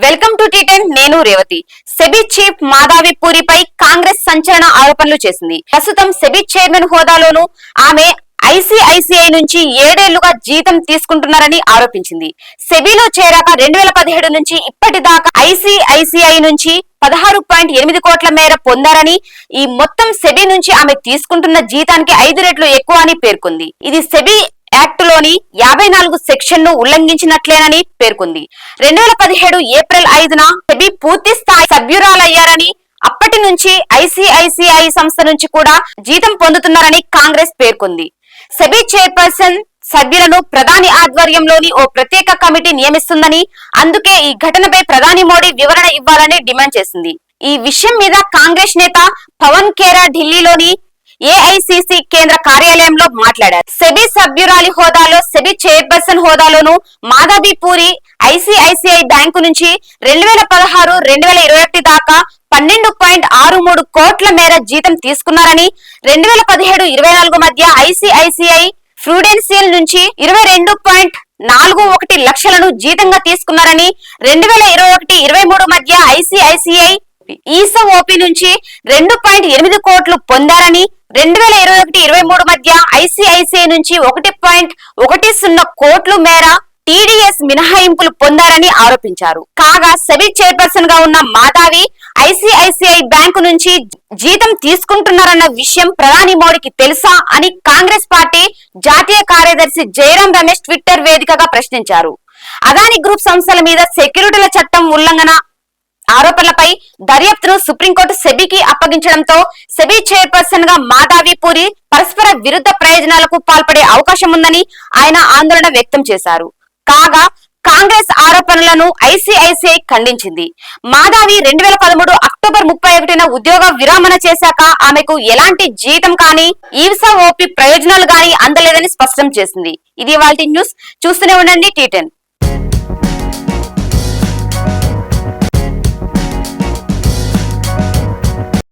Welcome to టీ10 నేను Revathi. SEBI chief Madhavi పూరిపై Congress సంచలన ఆరోపణలు చేసింది. ప్రస్తుతం సెబీ చైర్మన్ హోదాలోనూ ఆమె ఐసీఐసీఐ నుంచి 7 ఏళ్లుగా జీతం తీసుకుంటున్నారని ఆరోపించింది. సెబీలో చేరాక 2017 నుంచి ఇప్పటిదాకా ఐసీఐసీఐ నుంచి 16.8 కోట్ల మేర పొందారని, ఈ మొత్తం సెబీ నుంచి ఆమె తీసుకుంటున్న జీతానికి 5 రెట్లు ఎక్కువ అని పేర్కొంది. ఇది సెబీ యాక్ట్ లోని 54 సెక్షన్ ను ఉల్లంఘించినట్లేనని పేర్కొంది. 2017 ఏప్రిల్ 5న సెబీ పూర్తి స్థాయి సభ్యురాలయ్యారని, అప్పటి నుంచి ఐసీఐసీఐ సంస్థ నుంచి కూడా జీతం పొందుతున్నారని కాంగ్రెస్ పేర్కొంది. సెబీ చైర్పర్సన్ సభ్యులను ప్రధాని ఆధ్వర్యంలోని ఓ ప్రత్యేక కమిటీ నియమిస్తుందని, అందుకే ఈ ఘటనపై ప్రధాని మోడీ వివరణ ఇవ్వాలని డిమాండ్ చేసింది. ఈ విషయం మీద కాంగ్రెస్ నేత పవన్ ఖేరా ఢిల్లీలోని ఏఐసిసి కేంద్ర కార్యాలయంలో మాట్లాడారు. సెబీ సభ్యురాలి హోదాలో, సెబీ చైర్పర్సన్ హోదాలోను మాధవి పూరి ఐసీఐసీఐ బ్యాంకు నుంచి 2016-2021 దాకా 12.63 కోట్ల మేర జీతం తీసుకున్నారని, 2017-24 మధ్య ఐసీఐసీఐ ఫ్రూడెన్షియల్ నుంచి 22.41 లక్షలను జీతంగా తీసుకున్నారని, 2021-23 మధ్య ఐసీఐసీఐ ఈసఓపి నుంచి 2.8 కోట్లు పొందారని, 2021-23 మధ్య ఐసీఐసీఐ నుంచి 1.10 కోట్లు మేర టీడీఎస్ మినహాయింపులు పొందారని ఆరోపించారు. కాగా సెబీ చైర్పర్సన్ గా ఉన్న మాధవి ఐసీఐసీఐ బ్యాంకు నుంచి జీతం తీసుకుంటున్నారన్న విషయం ప్రధాని మోడీకి తెలుసా అని కాంగ్రెస్ పార్టీ జాతీయ కార్యదర్శి జయరాం రమేష్ ట్విట్టర్ వేదికగా ప్రశ్నించారు. అదాని గ్రూప్ సంస్థల మీద సెక్యూరిటీల చట్టం ఉల్లంఘన ఆరోపణలపై దర్యాప్తును సుప్రీంకోర్టు సెబీకి అప్పగించడంతో సెబీ చైర్పర్సన్ గా మాధవి పూరి పరస్పర విరుద్ధ ప్రయోజనాలకు పాల్పడే అవకాశం ఉందని ఆయన ఆందోళన వ్యక్తం చేశారు. కాగా కాంగ్రెస్ ఆరోపణలను ఐసీఐసీఐ ఖండించింది. మాధవి 2013 అక్టోబర్ 31న ఉద్యోగ విరమణ చేశాక ఆమెకు ఎలాంటి జీతం కానీ ఈసఓపి ప్రయోజనాలు గానీ అందలేదని స్పష్టం చేసింది. ఇది ఇవాల్టి న్యూస్. చూస్తూనే ఉండండి టీ10.